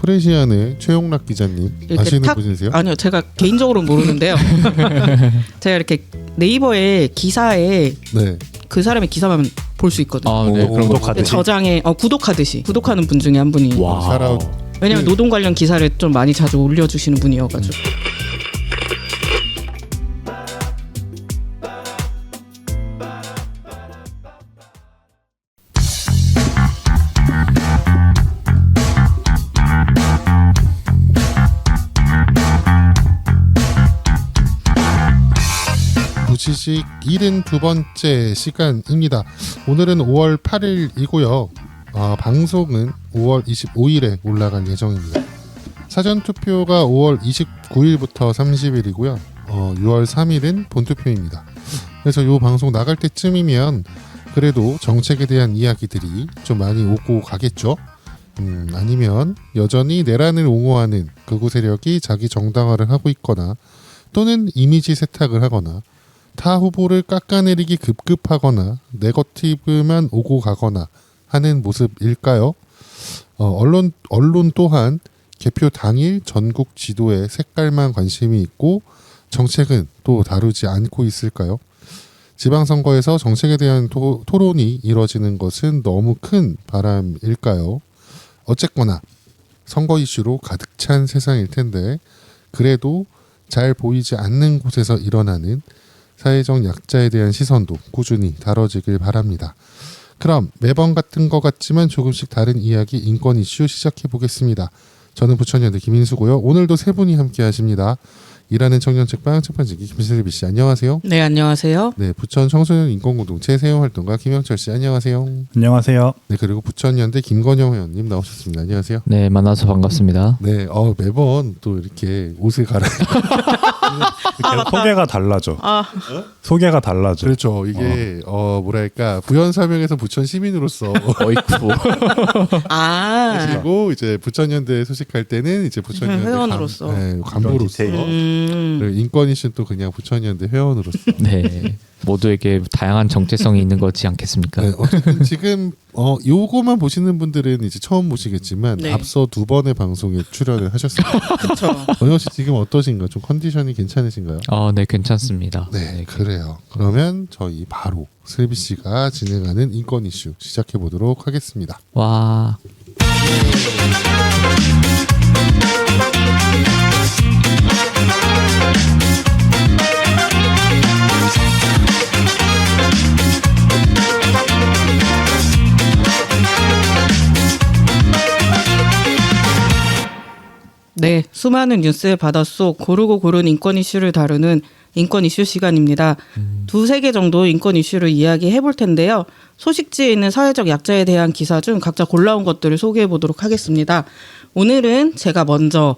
프레시안의 최용락 기자님 아시는 분이세요? 아니요, 제가 개인적으로는 모르는데요. 제가 이렇게 네이버에 기사에 네. 그 사람의 기사만 볼 수 있거든요. 아, 네. 그럼 구독하듯이. 저장에 구독하듯이 구독하는 분 중에 한 분이. 와. 샤라웃. 왜냐면 노동 관련 기사를 좀 많이 자주 올려주시는 분이어가지고. 부시식 72번째 시간입니다. 오늘은 5월 8일이고요. 방송은 5월 25일에 올라갈 예정입니다. 사전투표가 5월 29일부터 30일이고요. 6월 3일은 본투표입니다. 그래서 이 방송 나갈 때쯤이면 그래도 정책에 대한 이야기들이 좀 많이 오고 가겠죠. 아니면 여전히 내란을 옹호하는 극우 세력이 자기 정당화를 하고 있거나 또는 이미지 세탁을 하거나 타 후보를 깎아내리기 급급하거나 네거티브만 오고 가거나 하는 모습일까요? 언론 또한 개표 당일 전국 지도의 색깔만 관심이 있고 정책은 또 다루지 않고 있을까요? 지방선거에서 정책에 대한 토론이 이뤄지는 것은 너무 큰 바람일까요? 어쨌거나 선거 이슈로 가득 찬 세상일 텐데 그래도 잘 보이지 않는 곳에서 일어나는 사회적 약자에 대한 시선도 꾸준히 다뤄지길 바랍니다. 그럼 매번 같은 것 같지만 조금씩 다른 이야기 인권 이슈 시작해 보겠습니다. 저는 부천여대 김인수고요. 오늘도 세 분이 함께 하십니다. 일하는 청년 책방 책방지기 김슬비 씨 안녕하세요. 네, 안녕하세요. 네, 부천 청소년 인권공동체 세용활동가 김영철 씨 안녕하세요. 안녕하세요. 네, 그리고 부천연대 김건영 의원님 나오셨습니다. 안녕하세요. 네, 만나서 반갑습니다. 네, 매번 또 이렇게 옷을 갈아입고 계속 소개가 달라져. 소개가 달라져. 그렇죠. 이게 뭐랄까 부연사명에서 부천 시민으로서 어이쿠. 그리고 이제 부천연대 소식할 때는 이제 부천연대 회원으로서. 간부로서 그리고 인권 이슈는 또 그냥 부천연대 회원으로서. 네, 모두에게 다양한 정체성이 있는 거지 않겠습니까? 네, 어쨌든 지금 요거만 보시는 분들은 이제 처음 보시겠지만 네. 앞서 두 번의 방송에 출연을 하셨습니다. 그렇죠. 건영 씨 지금 어떠신가요? 좀 컨디션이 괜찮으신가요? 네, 괜찮습니다. 네, 그래요. 그러면 저희 바로 슬비 씨가 진행하는 인권 이슈 시작해 보도록 하겠습니다. 와. 네, 수많은 뉴스의 바닷속 고르고 고른 인권 이슈를 다루는 인권 이슈 시간입니다. 두세 개 정도 인권 이슈를 이야기해 볼 텐데요. 소식지에 있는 사회적 약자에 대한 기사 중 각자 골라온 것들을 소개해 보도록 하겠습니다. 오늘은 제가 먼저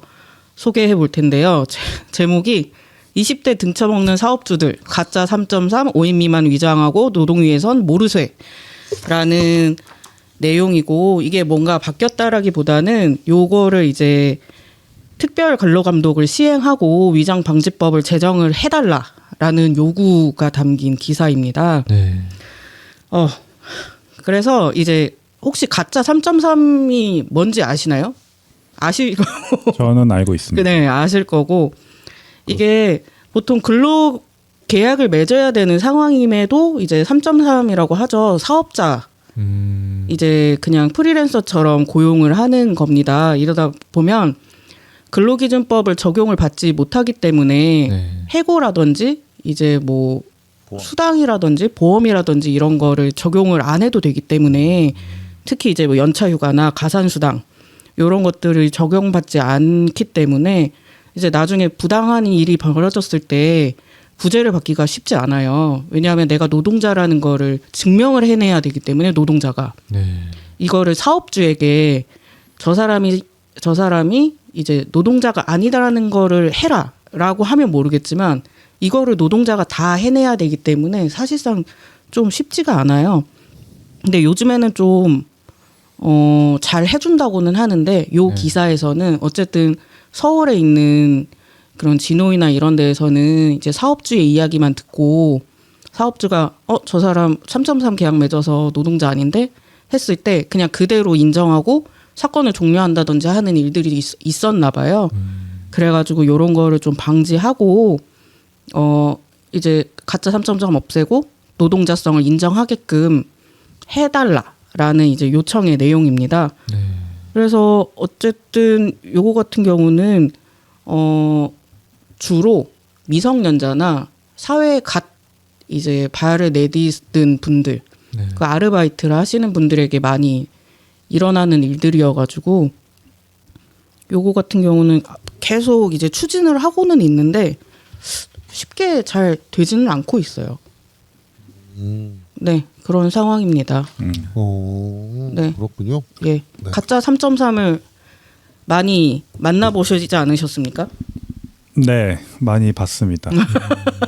소개해 볼 텐데요. 제목이 20대 등쳐먹는 사업주들 가짜 3.3 5인 미만 위장하고 노동위에선 모르쇠라는 내용이고, 이게 뭔가 바뀌었다라기보다는 요거를 이제 특별 근로감독을 시행하고 위장 방지법을 제정을 해달라라는 요구가 담긴 기사입니다. 네. 그래서 이제 혹시 가짜 3.3이 뭔지 아시나요? 저는 알고 있습니다. 네, 아실 거고, 이게 보통 근로 계약을 맺어야 되는 상황임에도 이제 3.3이라고 하죠. 사업자. 이제 그냥 프리랜서처럼 고용을 하는 겁니다. 이러다 보면 근로기준법을 적용을 받지 못하기 때문에 네. 해고라든지 이제 뭐 수당이라든지 보험이라든지 이런 거를 적용을 안 해도 되기 때문에 특히 이제 뭐 연차휴가나 가산수당 이런 것들을 적용받지 않기 때문에 이제 나중에 부당한 일이 벌어졌을 때 구제를 받기가 쉽지 않아요. 왜냐하면 내가 노동자라는 거를 증명을 해내야 되기 때문에 노동자가 네. 이거를 사업주에게 저 사람이 이제 노동자가 아니다라는 거를 해라라고 하면 모르겠지만 이거를 노동자가 다 해내야 되기 때문에 사실상 좀 쉽지가 않아요. 근데 요즘에는 좀 잘 해준다고는 하는데 요 기사에서는 어쨌든 서울에 있는 그런 진호이나 이런 데에서는 이제 사업주의 이야기만 듣고 사업주가 저 사람 3.3 계약 맺어서 노동자 아닌데 했을 때 그냥 그대로 인정하고 사건을 종료한다든지 하는 일들이 있었나 봐요. 그래가지고 이런 거를 좀 방지하고 이제 가짜 3.3 없애고 노동자성을 인정하게끔 해달라라는 이제 요청의 내용입니다. 네. 그래서 어쨌든 요거 같은 경우는 주로 미성년자나 사회에 갓 이제 발을 내딛은 분들, 네. 그 아르바이트를 하시는 분들에게 많이 일어나는 일들이어가지고 요거 같은 경우는 계속 이제 추진을 하고는 있는데 쉽게 잘 되지는 않고 있어요. 네, 그런 상황입니다. 네. 그렇군요. 예, 네. 가짜 3.3을 많이 만나보시지 않으셨습니까? 네, 많이 봤습니다.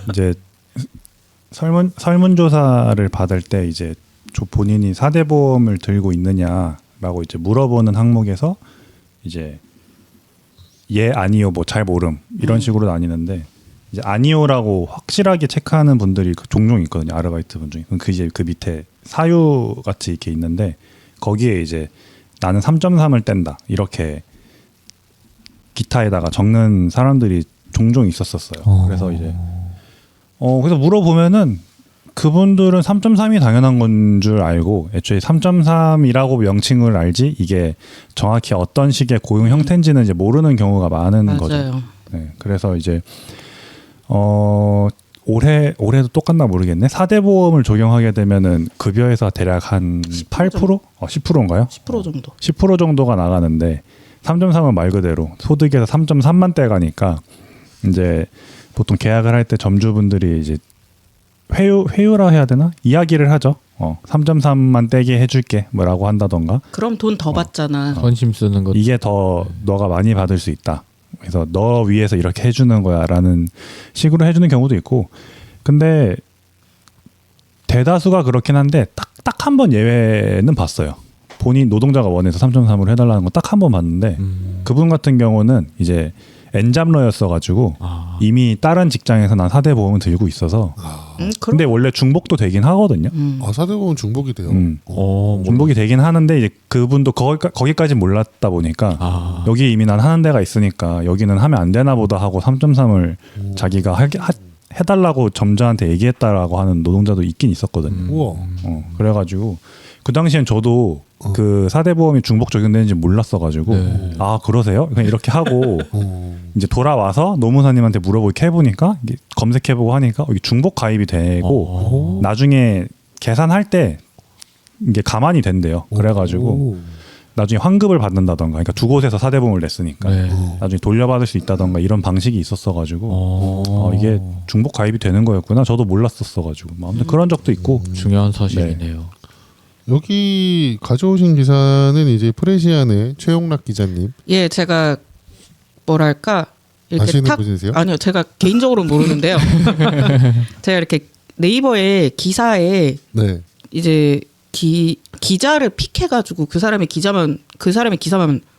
이제 설문조사를 받을 때 이제 본인이 4대 보험을 들고 있느냐라고 이제 물어보는 항목에서 이제 예 아니요 뭐 잘 모름 이런 식으로 나뉘는데 이제 아니요라고 확실하게 체크하는 분들이 종종 있거든요. 아르바이트 분 중에. 그 이제 그 밑에 사유 같이 이렇게 있는데 거기에 이제 나는 3.3을 뗀다 이렇게 기타에다가 적는 사람들이 종종 있었었어요. 그래서 이제 그래서 물어보면은 그분들은 3.3이 당연한 건 줄 알고 애초에 3.3이라고 명칭을 알지 이게 정확히 어떤 식의 고용 형태인지는 이제 모르는 경우가 많은 맞아요. 거죠. 네, 그래서 이제 올해도 똑같나 모르겠네. 4대 보험을 적용하게 되면은 급여에서 대략 한 8%? 10%인가요? 10% 정도. 10% 정도가 나가는데 3.3은 말 그대로 소득에서 3.3만 떼가니까 이제 보통 계약을 할 때 점주분들이 이제 회유라 해야 되나? 이야기를 하죠. 3.3만 떼게 해줄게 뭐라고 한다던가. 그럼 돈 더 받잖아. 선심 쓰는 것. 이게 더 너가 많이 받을 수 있다. 그래서 너 위해서 이렇게 해주는 거야라는 식으로 해주는 경우도 있고. 근데 대다수가 그렇긴 한데 딱 한 번 예외는 봤어요. 본인 노동자가 원해서 3.3으로 해달라는 거 딱 한 번 봤는데 그분 같은 경우는 이제 엔잡러였어가지고 이미 다른 직장에서 난 4대 보험을 들고 있어서 근데 원래 중복도 되긴 하거든요. 4대 보험 중복이 돼요. 중복이 되긴 하는데 이제 그분도 거기까지 몰랐다 보니까 여기 이미 난 하는 데가 있으니까 여기는 하면 안 되나 보다 하고 3.3을 자기가 해달라고 점주한테 얘기했다라고 하는 노동자도 있긴 있었거든요. 우와. 그래가지고 그 당시엔 저도 그 4대 보험이 중복 적용되는지 몰랐어가지고 네. 아 그러세요? 그냥 이렇게 하고 이제 돌아와서 노무사님한테 물어보기 해보니까 검색해보고 하니까 이게 중복 가입이 되고 나중에 계산할 때 이게 가만히 된대요. 그래가지고 나중에 환급을 받는다던가 그러니까 두 곳에서 4대 보험을 냈으니까 네. 나중에 돌려받을 수 있다던가 이런 방식이 있었어가지고 이게 중복 가입이 되는 거였구나. 저도 몰랐었어가지고 아무튼 그런 적도 있고 중요한 사실이네요. 여기 가져오신 기사는 이제 프레시안의 최용락 기자님 예, 제가 뭐랄까 이렇게 아시는 분이세요? 아니요, 제가 개인적으로는 모르는데요. 제가 이렇게 네이버에 기사에 네. 이제 기자를 픽해가지고 그 사람의 기사만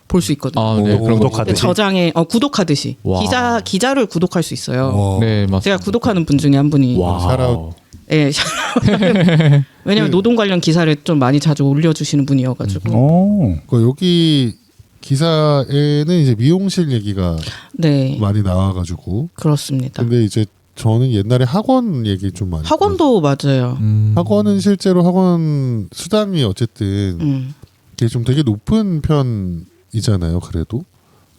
볼 수 있거든요. 아, 네. 그런 거 구독하듯이. 저장에 구독하듯이 와. 기자를 구독할 수 있어요. 와. 네, 맞습니다. 제가 구독하는 분 중에 한 분이 와. 샤라웃. 예, 왜냐면 노동 관련 기사를 좀 많이 자주 올려주시는 분이어가지고 여기 기사에는 이제 미용실 얘기가 네, 많이 나와가지고 그렇습니다. 근데 이제 저는 옛날에 학원 얘기 좀 많이 학원도 맞아요. 학원은 실제로 학원 수당이 어쨌든 이게 좀 되게 높은 편이잖아요. 그래도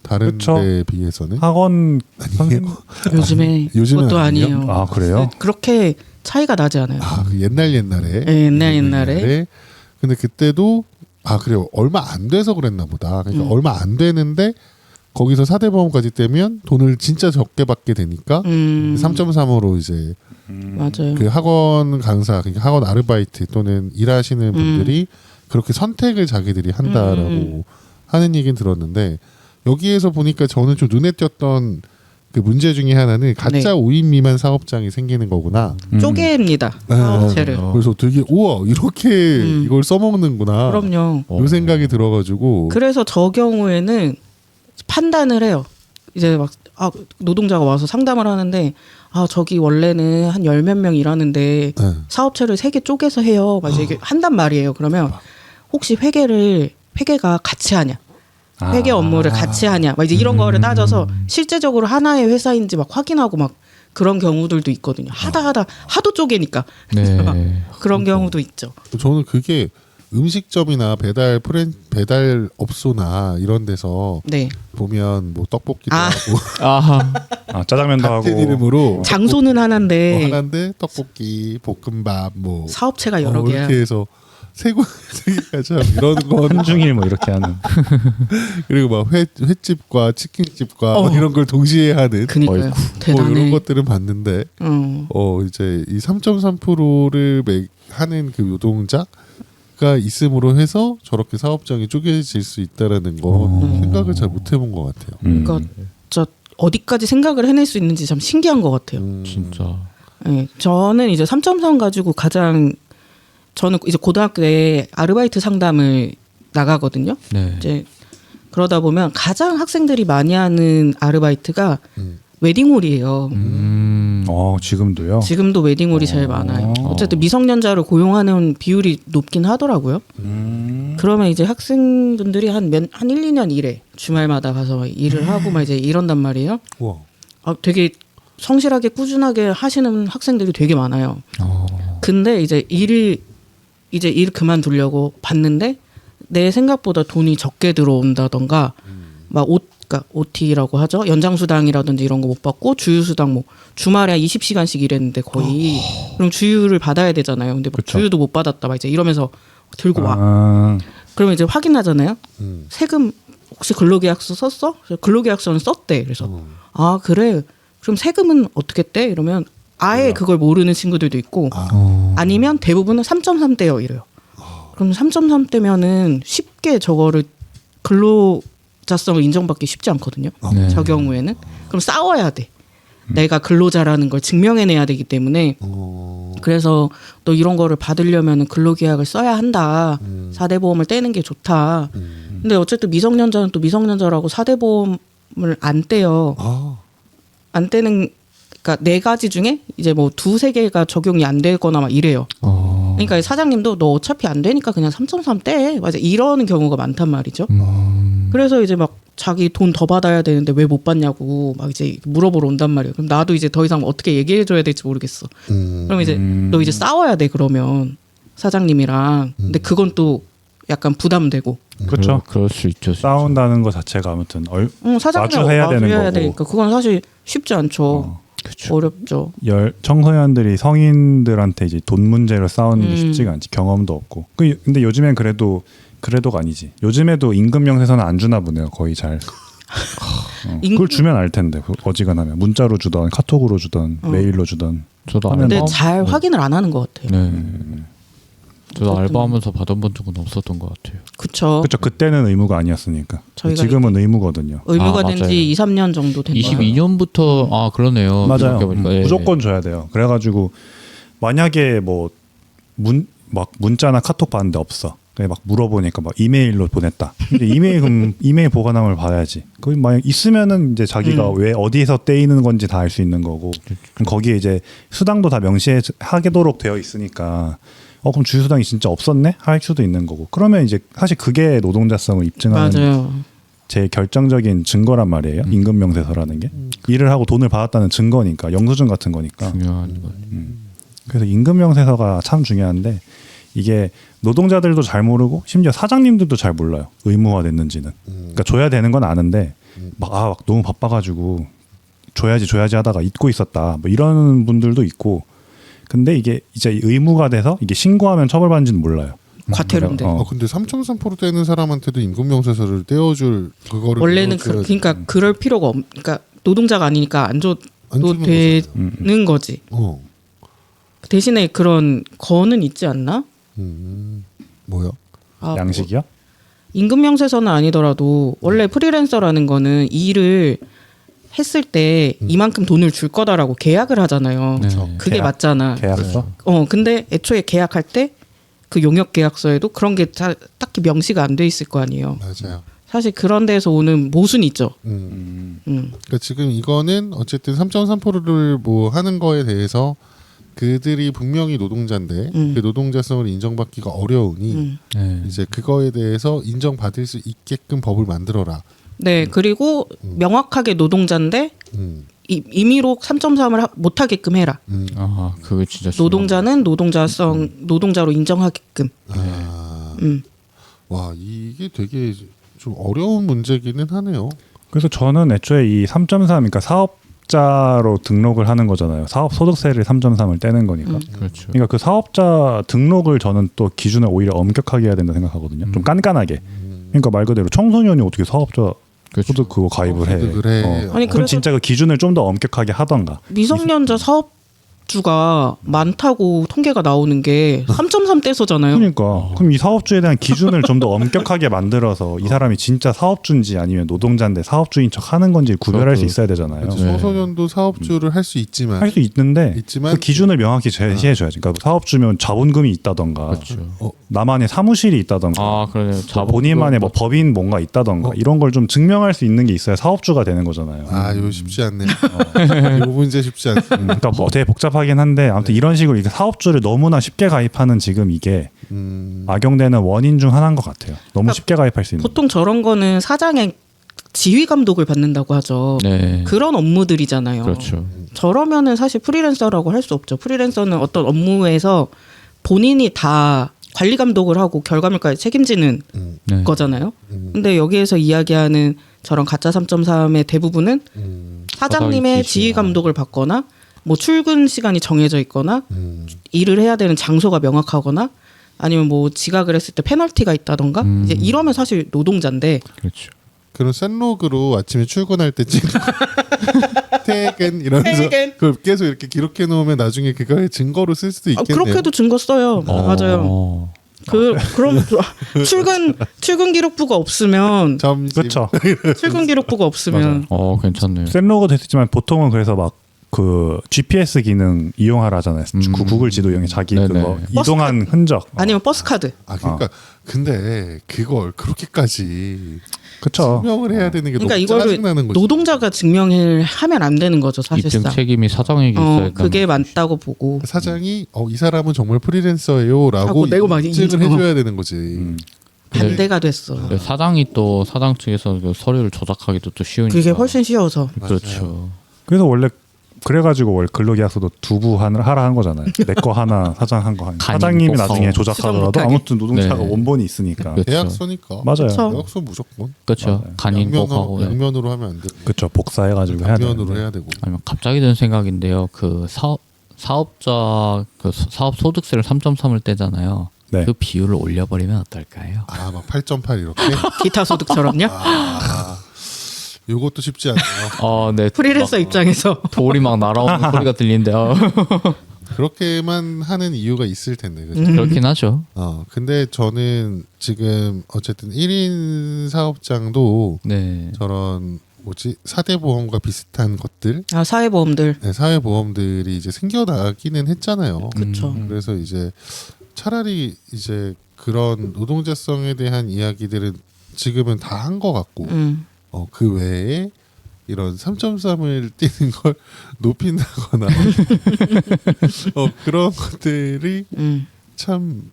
다른 그쵸. 데에 비해서는 학원 선생님 요즘에 요즘은 그것도 아니에요? 아니에요. 아 그래요? 그렇게 차이가 나지 않아요. 그 옛날에 예, 옛날에. 근데 그때도 그래요. 얼마 안 돼서 그랬나 보다. 그러니까 얼마 안 되는데 거기서 4대 보험까지 떼면 돈을 진짜 적게 받게 되니까 3.3으로 이제 맞아요. 그 학원 강사, 그러니까 학원 아르바이트 또는 일하시는 분들이 그렇게 선택을 자기들이 한다라고 하는 얘기는 들었는데 여기에서 보니까 저는 좀 눈에 띄었던 그 문제 중에 하나는 가짜 5인 미만 사업장이 생기는 거구나. 쪼개입니다. 사업체를. 그래서 되게 우와 이렇게 이걸 써먹는구나. 그럼요. 이 생각이 들어가지고 그래서 저 경우에는 판단을 해요. 이제 막 노동자가 와서 상담을 하는데 저기 원래는 한 10몇 명 일하는데 네. 사업체를 3개 쪼개서 해요. 막 이제 한단 말이에요. 그러면 혹시 회계가 같이 하냐? 회계 업무를 같이 하냐, 막 이제 이런 거를 따져서 실제적으로 하나의 회사인지 막 확인하고 막 그런 경우들도 있거든요. 하도 쪼개니까 네. 그런 경우도 있죠. 저는 그게 음식점이나 배달 업소나 이런 데서 네. 보면 뭐 떡볶이도 아. 하고 아하. 짜장면도 하고 같은 이름으로 장소는 뭐 하나인데 하나인데 떡볶이, 볶음밥 뭐 사업체가 여러 개야. 이렇게 해서 세 개까지 하고 이런 건 한중일 뭐 이렇게 하는. 그리고 막 횟집과 치킨집과 막 이런 걸 동시에 하는 그니까요. 어이구. 뭐 대단해. 이런 것들은 봤는데 이제 이 3.3%를 하는 그 노동자가 있음으로 해서 저렇게 사업장이 쪼개질 수 있다라는 건 생각을 잘 못 해본 것 같아요. 그러니까 저 어디까지 생각을 해낼 수 있는지 참 신기한 것 같아요. 진짜. 네, 저는 이제 3.3 가지고 저는 이제 고등학교에 아르바이트 상담을 나가거든요. 네. 이제 그러다 보면 가장 학생들이 많이 하는 아르바이트가 웨딩홀이에요. 지금도요. 지금도 웨딩홀이 제일 많아요. 어쨌든 미성년자를 고용하는 비율이 높긴 하더라고요. 그러면 이제 학생분들이 한 1, 2년 일해. 주말마다 가서 일을 하고 막 이제 이런단 말이에요. 우와. 되게 성실하게 꾸준하게 하시는 학생들이 되게 많아요. 근데 이제 일 그만두려고 봤는데 내 생각보다 돈이 적게 들어온다던가 막 그러니까 OT라고 하죠. 연장수당이라든지 이런 거 못 받고 주휴수당 뭐 주말에 20시간씩 일했는데 거의 그럼 주휴를 받아야 되잖아요. 근데 막 그쵸. 주휴도 못 받았다 막 이제 이러면서 들고 와. 아, 그러면 이제 확인하잖아요. 세금 혹시 근로계약서 썼어? 그래서 근로계약서는 썼대. 그래서 아 그래. 그럼 세금은 어떻게 떼? 이러면 아예 그걸 모르는 친구들도 있고 아니면 대부분은 3.3대요 이래요. 그럼 3.3대면은 쉽게 저거를 근로자성을 인정받기 쉽지 않거든요. 네. 저 경우에는 그럼 싸워야 돼. 내가 근로자라는 걸 증명해내야 되기 때문에 그래서 너 이런 거를 받으려면 근로계약을 써야 한다. 4대 보험을 떼는 게 좋다. 근데 어쨌든 미성년자는 또 미성년자라고 4대 보험을 안 떼요. 안 떼는 그러니까 4가지 중에 이제 뭐 2-3개가 적용이 안 되거나 막 이래요. 그러니까 사장님도 너 어차피 안 되니까 그냥 3.3 떼. 맞아. 이러는 경우가 많단 말이죠. 그래서 이제 막 자기 돈 더 받아야 되는데 왜 못 받냐고 막 이제 물어보러 온단 말이에요. 그럼 나도 이제 더 이상 어떻게 얘기해 줘야 될지 모르겠어. 그럼 이제 너 이제 싸워야 돼 그러면 사장님이랑. 근데 그건 또 약간 부담되고. 그렇죠. 그럴 수 있죠. 진짜. 싸운다는 거 자체가 아무튼 사장님 마주해야 되는 거고. 되니까 그건 사실 쉽지 않죠. 그쵸. 어렵죠. 청소년들이 성인들한테 이제 돈 문제로 싸우는 게 쉽지가 않지. 경험도 없고. 근데 요즘엔 그래도가 아니지. 요즘에도 임금 명세서는 안 주나 보네요. 거의 잘. 그걸 주면 알 텐데. 어지간하면 문자로 주던 카톡으로 주던 메일로 주던. 저도 하면 근데 알바. 잘 확인을 안 하는 것 같아요. 네. 저도 알바하면서 받아본 적은 없었던 것 같아요. 그쵸. 그렇죠. 그때는 의무가 아니었으니까. 저희가 지금은 의무거든요. 의무가 아, 된 맞아요. 지 2, 3년 정도 된 거예요. 22년부터 그러네요. 맞아요. 생각해보니까. 예. 무조건 줘야 돼요. 그래가지고 만약에 뭐 문자나 카톡 받는데 없어. 그냥 막 물어보니까 막 이메일로 보냈다. 근데 이메일 보관함을 봐야지. 그 만약 있으면은 이제 자기가 왜 어디서 떼이는 건지 다 알 수 있는 거고. 그럼 거기에 이제 수당도 다 명시하도록 되어 있으니까. 그럼 주휴수당이 진짜 없었네? 할 수도 있는 거고. 그러면 이제 사실 그게 노동자성을 입증하는 맞아요. 제일 결정적인 증거란 말이에요. 임금 명세서라는 게. 일을 하고 돈을 받았다는 증거니까. 영수증 같은 거니까. 중요한 거. 그래서 임금 명세서가 참 중요한데 이게 노동자들도 잘 모르고 심지어 사장님들도 잘 몰라요. 의무화됐는지는. 그러니까 줘야 되는 건 아는데 막 너무 바빠가지고 줘야지 하다가 잊고 있었다. 뭐 이런 분들도 있고. 근데 이게 이제 의무가 돼서 이게 신고하면 처벌받는지는 몰라요. 과태료인데. 근데 3.3% 떼는 사람한테도 임금명세서를 떼어줄 그거를 원래는 떼어줘야지. 그러니까 그럴 필요가 그러니까 노동자가 아니니까 안 줘도 안 주는 되는 거지. 대신에 그런 거는 있지 않나? 뭐요? 양식이요? 임금 명세서는 아니더라도 원래 프리랜서라는 거는 이 일을 했을 때 이만큼 돈을 줄 거다라고 계약을 하잖아요. 네. 그게 맞잖아. 계약서? 근데 애초에 계약할 때 그 용역 계약서에도 그런 게 딱히 명시가 안 돼 있을 거 아니에요. 맞아요. 사실 그런 데서 오는 모순이 있죠. 그러니까 지금 이거는 어쨌든 3.3%를 뭐 하는 거에 대해서 그들이 분명히 노동자인데 그 노동자성을 인정받기가 어려우니 네. 이제 그거에 대해서 인정받을 수 있게끔 법을 만들어라. 네, 그리고 명확하게 노동자인데 음, 임의로 3.3을 못하게끔 해라. 아, 그게 진짜 중요한 노동자는 노동자로 인정하게끔. 아, 음. 와 이게 되게 좀 어려운 문제기는 하네요. 그래서 저는 애초에 이 3.3, 그러니까 사업자로 등록을 하는 거잖아요. 사업 소득세를 3.3을 떼는 거니까. 그렇죠. 그러니까 그 사업자 등록을 저는 또 기준을 오히려 엄격하게 해야 된다 생각하거든요. 좀 깐깐하게. 그러니까 말 그대로 청소년이 어떻게 사업자 그렇죠. 소득 그거 가입을 해. 소득을 해. 아니, 그럼 그래서- 진짜 그 기준을 좀 더 엄격하게 하던가. 미성년자 사업주가 많다고 통계가 나오는 게 3.3 떼서잖아요. 그러니까 그럼 이 사업주에 대한 기준을 좀 더 엄격하게 만들어서 이 사람이 진짜 사업주인지 아니면 노동자인데 사업주인 척 하는 건지 구별할 수 있어야 되잖아요. 그렇죠. 청소년도 사업주를 할 수 있지만 할 수 있는데 있지만 그 기준을 명확히 제시해줘야지. 그러니까 사업주면 자본금이 있다던가 그렇죠. 나만의 사무실이 있다던가 아, 그러네요. 본인만의 뭐 법인 뭔가 있다던가 이런 걸 좀 증명할 수 있는 게 있어야 사업주가 되는 거잖아요. 아 이거 쉽지 않네. 이 문제 쉽지 않네. 그러니까 뭐 되게 복잡하긴 한데 아무튼 이런 식으로 이게 사업주를 너무나 쉽게 가입하는 지금 이게 악용되는 원인 중 하나인 것 같아요. 너무 쉽게 가입할 수 있는. 보통 저런 거는 사장의 지휘 감독을 받는다고 하죠. 네. 그런 업무들이잖아요. 그렇죠. 저러면은 사실 프리랜서라고 할 수 없죠. 프리랜서는 어떤 업무에서 본인이 다 관리 감독을 하고 결과물까지 책임지는 네. 거잖아요. 근데 여기에서 이야기하는 저런 가짜 3.3의 대부분은 사장님의 사장이 지휘 지시야. 감독을 받거나 뭐 출근 시간이 정해져 있거나 일을 해야 되는 장소가 명확하거나 아니면 뭐 지각을 했을 때 페널티가 있다던가 이제 이러면 사실 노동자인데 그렇죠. 그런 센로그로 아침에 출근할 때 찍는 퇴근 이러면서 퇴근. 그걸 계속 이렇게 기록해 놓으면 나중에 그걸 증거로 쓸 수도 아, 있겠네요. 그렇게도 증거 써요. 맞아요. 그럼 출근 기록부가 없으면 점심. 그렇죠. 출근 기록부가 없으면 괜찮네요. 센로그 됐지만 보통은 그래서 막 그 GPS 기능 이용하라 하잖아요. 그 구글 지도 이용해 자기 네네. 그거 이동한 흔적. 아니면 버스 카드. 아 그러니까 근데 그걸 그렇게까지 그렇죠. 증명을 해야 되는 게 그러니까 너무 이거를 짜증나는 거지. 노동자가 증명을 하면 안 되는 거죠 입증 사실상. 책임이 사장에게 있어야 된다는 그게 거죠. 맞다고 보고. 사장이 이 사람은 정말 프리랜서예요라고 하고 내고 막 인증을 인증. 해줘야 되는 거지. 반대가 됐어. 네, 사장이 또 사장 측에서 그 서류를 조작하기도 또 쉬우니까. 그게 훨씬 쉬워서. 그렇죠. 그래서 원래 그래가지고 원래 근로계약서도 두부 하라 한 거잖아요. 내 거 하나, 사장 한 거 하나. 간이 사장님이 꼭 나중에 수정 조작하더라도 못하게. 아무튼 노동자가 네. 원본이 있으니까. 그렇죠. 계약서니까. 맞아요. 그쵸. 계약서 무조건. 그렇죠. 간인 꼭 하고. 네. 양면으로 하면 안 돼. 그렇죠. 복사해가지고 해야 양면으로 되는데. 해야 되고. 아니면 갑자기 든 생각인데요. 그 사업자 그 사업 소득세를 3.3을 떼잖아요. 네. 그 비율을 올려버리면 어떨까요? 막 8.8 이렇게. 기타 소득처럼요. 요것도 쉽지 않아요. 네. 프리랜서 입장에서 돌이 막 날아오는 소리가 들리는데요. 그렇게만 하는 이유가 있을 텐데. 그죠? 그렇긴 하죠. 근데 저는 지금 어쨌든 1인 사업장도 네. 저런 사대 보험과 비슷한 것들, 사회보험들. 네, 사회보험들이 이제 생겨나기는 했잖아요. 그렇죠. 그래서 이제 차라리 이제 그런 노동자성에 대한 이야기들은 지금은 다 한 것 같고 그 외에 이런 3.3을 띄는 걸 높인다거나 그런 것들이 참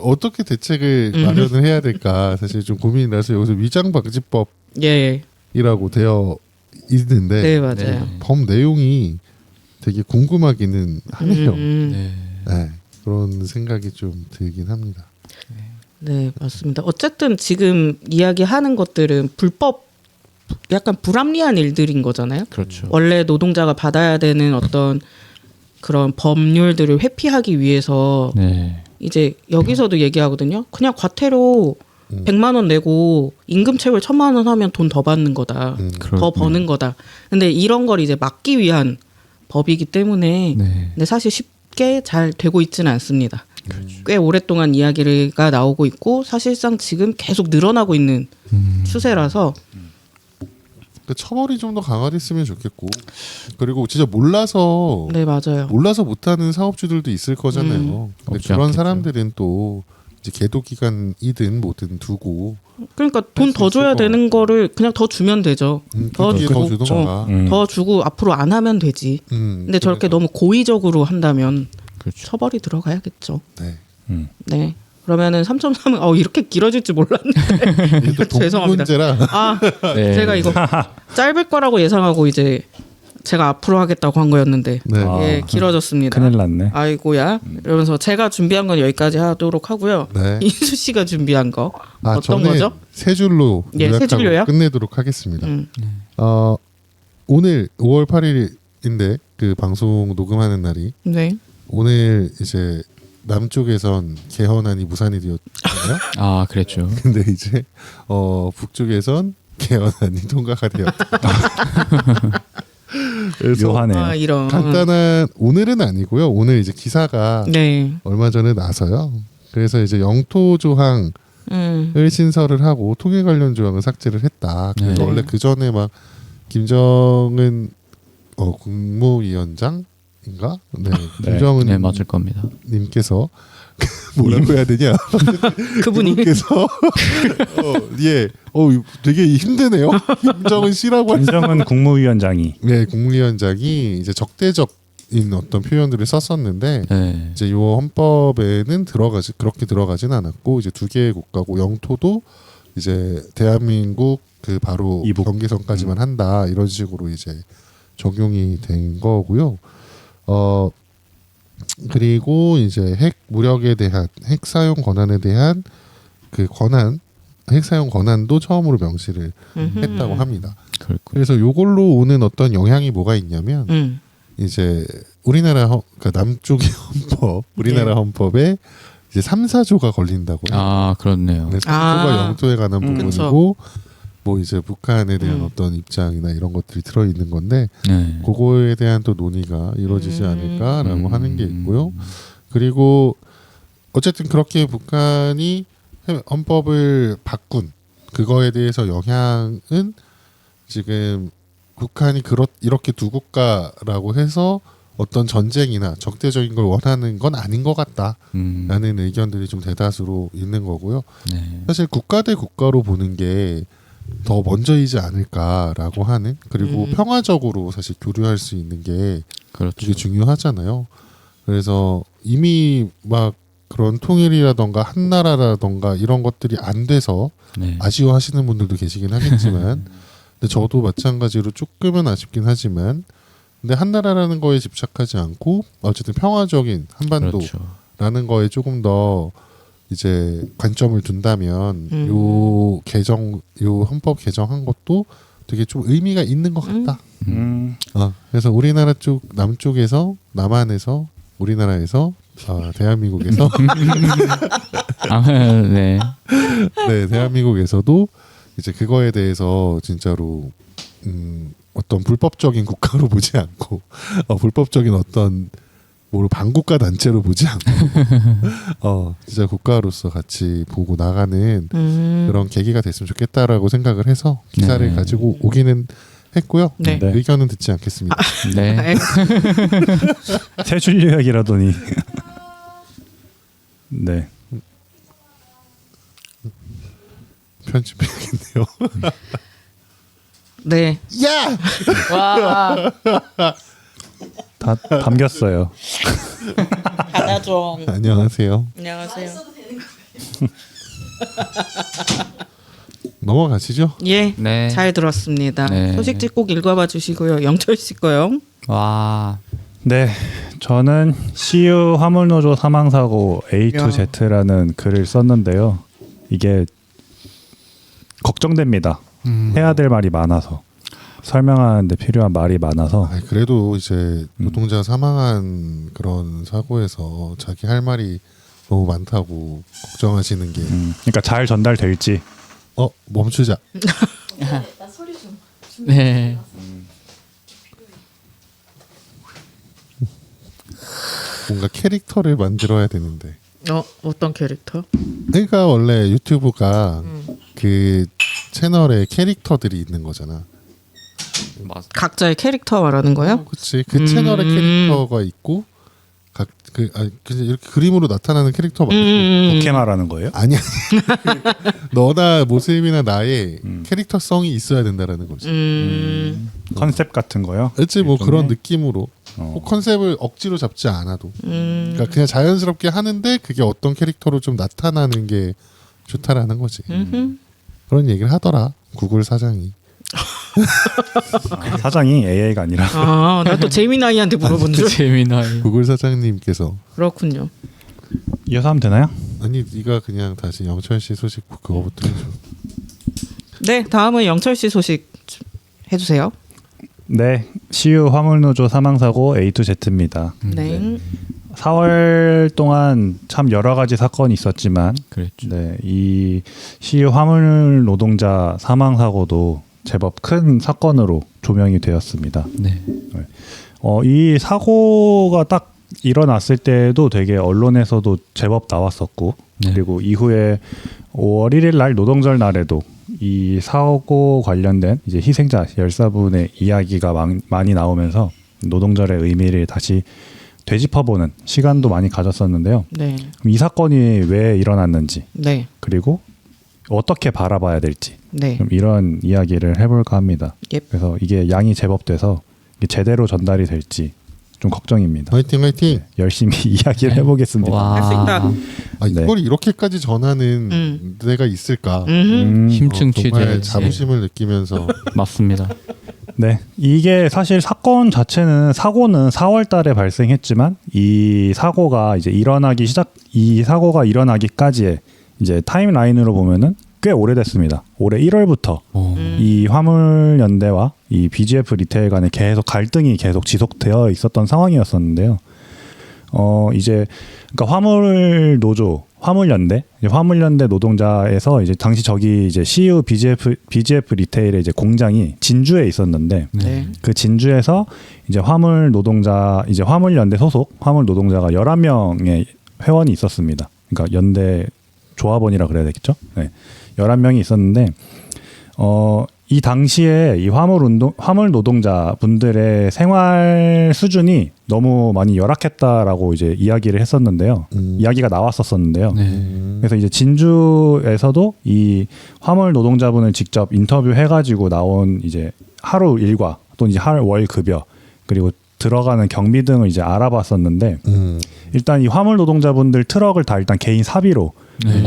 어떻게 대책을 마련을 해야 될까 사실 좀 고민이 나서 여기서 위장방지법이라고 예. 되어 있는데 네 맞아요. 법 내용이 되게 궁금하기는 하네요. 네. 네, 그런 생각이 좀 들긴 합니다. 네 맞습니다. 어쨌든 지금 이야기하는 것들은 불법 약간 불합리한 일들인 거잖아요. 그렇죠. 원래 노동자가 받아야 되는 어떤 그런 법률들을 회피하기 위해서 네. 이제 여기서도 얘기하거든요. 그냥 과태료 100만 원 내고 임금체불 1000만 원 하면 돈 더 받는 거다. 더 버는 거다. 근데 이런 걸 이제 막기 위한 법이기 때문에 네. 근데 사실 쉽게 잘 되고 있지는 않습니다. 꽤 오랫동안 이야기가 나오고 있고 사실상 지금 계속 늘어나고 있는 추세라서 그 처벌이 좀 더 강화됐으면 좋겠고 그리고 진짜 몰라서 네 맞아요. 못하는 사업주들도 있을 거잖아요. 근데 없지 그런 않겠죠. 사람들은 또 이제 계도 기간이든 뭐든 두고 그러니까 돈 더 줘야 되는 거를 그냥 더 주면 되죠. 더 더 주고 주던가. 더 주고 앞으로 안 하면 되지. 근데 저렇게 너무 고의적으로 한다면 그렇죠. 처벌이 들어가야겠죠. 네. 네. 그러면은 3.3은 이렇게 길어질 줄 몰랐는데 이게 또 죄송합니다. 문제라. 아 네. 제가 이거 짧을 거라고 예상하고 이제 제가 앞으로 하겠다고 한 거였는데 네. 아. 예 길어졌습니다. 큰일 났네. 아이고야. 이러면서 제가 준비한 건 여기까지 하도록 하고요. 네. 인수 씨가 준비한 거 어떤 저는 거죠? 세 줄로 예, 세 요약하고 줄로요? 끝내도록 하겠습니다. 음. 오늘 5월 8일인데 그 방송 녹음하는 날이 네. 오늘 이제 남쪽에선 개헌안이 무산이 되었잖아요. 아 그랬죠. 근데 이제 북쪽에선 개헌안이 통과가 되었다. 그래서 묘하네요. 아 이런. 간단한 오늘은 아니고요. 오늘 이제 기사가 네. 얼마 전에 나서요. 그래서 이제 영토 조항을 신설을 하고 통일 관련 조항을 삭제를 했다. 그래서 네. 원래 그 전에 막 김정은 국무위원장인가? 네, 네. 김정은 네 맞을 겁니다. 님께서 뭐라고 해야 되냐? 그분이 님께서 되게 힘드네요. 김정은 씨라고 할 김정은 국무위원장이 네, 국무위원장이 이제 적대적인 어떤 표현들을 썼었는데 네. 이제 요 헌법에는 그렇게 들어가진 않았고 이제 두 개의 국가고 영토도 이제 대한민국 그 바로 이북. 경계선까지만 한다 이런 식으로 이제 적용이 된 거고요. 그리고 이제 핵 무력에 대한 핵 사용 권한에 대한 그 권한 핵 사용 권한도 처음으로 명시를 했다고 합니다. 그렇고. 그래서 요걸로 오는 어떤 영향이 뭐가 있냐면 이제 우리나라 그러니까 남쪽의 헌법, 우리나라 헌법에 이제 3, 4조가 걸린다고요. 아 그렇네요. 네, 3조가 영토에 관한 부분이고 뭐 이제 북한에 대한 어떤 입장이나 이런 것들이 들어 있는 건데 네. 그거에 대한 또 논의가 이루어지지 않을까라고 하는 게 있고요. 그리고 어쨌든 그렇게 북한이 헌법을 바꾼 그거에 대해서 영향은 지금 북한이 이렇게 두 국가라고 해서 어떤 전쟁이나 적대적인 걸 원하는 건 아닌 것 같다라는 의견들이 좀 대다수로 있는 거고요. 네. 사실 국가 대 국가로 보는 게 더 먼저이지 않을까라고 하는 그리고 평화적으로 사실 교류할 수 있는 게 그렇죠. 되게 중요하잖아요. 그래서 이미 막 그런 통일이라던가 한나라라던가 이런 것들이 안 돼서 네. 아쉬워하시는 분들도 계시긴 하겠지만 근데 저도 마찬가지로 조금은 아쉽긴 하지만 근데 한나라라는 거에 집착하지 않고 어쨌든 평화적인 한반도라는 그렇죠. 거에 조금 더 이제 관점을 둔다면 요 헌법 개정한 것도 되게 좀 의미가 있는 것 같다. 그래서 우리나라 쪽 남쪽에서 남한에서 우리나라에서 대한민국에서 네. 네 대한민국에서도 이제 그거에 대해서 진짜로 어떤 불법적인 국가로 보지 않고 불법적인 어떤 반국가 단체로 보지 않고 진짜 국가로서 같이 보고 나가는 그런 계기가 됐으면 좋겠다라고 생각을 해서 기사를 네. 가지고 오기는 했고요. 네. 네. 의견은 듣지 않겠습니다. 네. 세 줄 요약이라더니 네. 편집해야겠네요. 네. 야! 와. 다 담겼어요. 하나종. 안녕하세요. 안녕하세요. 넘어가시죠. 예. 네. 잘 들었습니다. 네. 소식지 꼭 읽어봐 주시고요. 영철 씨 거요. 와. 네, 저는 CU 화물노조 사망사고 A2Z라는 글을 썼는데요. 이게 걱정됩니다. 해야 될 말이 많아서 설명하는데 필요한 말이 많아서 그래도 이제 노동자 사망한 그런 사고에서 자기 할 말이 너무 많다고 걱정하시는 게 그러니까 잘 전달될지 멈추자. 네. 뭔가 캐릭터를 만들어야 되는데. 어떤 캐릭터? 그러니까 원래 유튜브가 그 채널에 캐릭터들이 있는 거잖아. 맞아. 각자의 캐릭터 말하는 거요? 그렇지. 그 채널에 캐릭터가 있고 그냥 이렇게 그림으로 나타나는 캐릭터 말고 그렇게 말하는 거예요? 아니야. 너나 모슬림이나 나의 캐릭터성이 있어야 된다라는 거지. 컨셉 같은 거요? 그렇지 뭐 일종의? 그런 느낌으로 꼭 컨셉을 억지로 잡지 않아도 그러니까 그냥 자연스럽게 하는데 그게 어떤 캐릭터로 좀 나타나는 게 좋다라는 거지. 그런 얘기를 하더라 구글 사장이. 사장이 AI가 아니라 아, 나 또 제미나이한테 물어본 줄. 재미나요. 구글 사장님께서 그렇군요. 이어서 하면 되나요? 아니 네가 그냥 다시 영철 씨 소식 그거부터 해줘. 네, 다음은 영철 씨 소식 해주세요. 네, CU 화물노조 사망사고 A2Z입니다. 네. 4월 동안 참 여러 가지 사건이 있었지만 그랬죠. 네, 이 CU 화물 노동자 사망 사고도 제법 큰 사건으로 조명이 되었습니다. 네. 이 사고가 딱 일어났을 때도 되게 언론에서도 제법 나왔었고 네. 그리고 이후에 5월 1일 날 노동절 날에도 이 사고 관련된 이제 희생자 14분의 이야기가 많이 나오면서 노동절의 의미를 다시 되짚어보는 시간도 많이 가졌었는데요. 네. 그럼 이 사건이 왜 일어났는지 네. 그리고 어떻게 바라봐야 될지 네. 좀 이런 이야기를 해볼까 합니다. 예. 그래서 이게 양이 제법 돼서 이게 제대로 전달이 될지 좀 걱정입니다. 화이팅 화이팅. 열심히 이야기를 해보겠습니다. 할 수 있다. 아, 네. 이걸 이렇게까지 전하는 데가 있을까? 힘층 정말 취재. 자부심을 느끼면서 맞습니다. 네, 이게 사실 사건 자체는 사고는 4월 달에 발생했지만 이 사고가 일어나기까지의 이제 타임라인으로 보면은 꽤 오래됐습니다. 올해 1월부터 이 화물연대와 이 BGF 리테일 간에 계속 갈등이 계속 지속되어 있었던 상황이었었는데요. 그러니까 화물연대 노동자에서 이제 당시 저기 이제 CU BGF 리테일의 이제 공장이 진주에 있었는데 네. 그 진주에서 이제 화물연대 소속 화물 노동자가 11명의 회원이 있었습니다. 그러니까 연대 조합원이라 그래야 되겠죠? 네. 11명이 있었는데 이 당시에 이 화물 노동자 분들의 생활 수준이 너무 많이 열악했다라고 이제 이야기를 했었는데요. 이야기가 나왔었었는데요. 네. 그래서 이제 진주에서도 이 화물 노동자분을 직접 인터뷰해가지고 나온 이제 하루 일과 또는 이제 월 급여 그리고 들어가는 경비 등을 이제 알아봤었는데 일단 이 화물 노동자분들 트럭을 다 일단 개인 사비로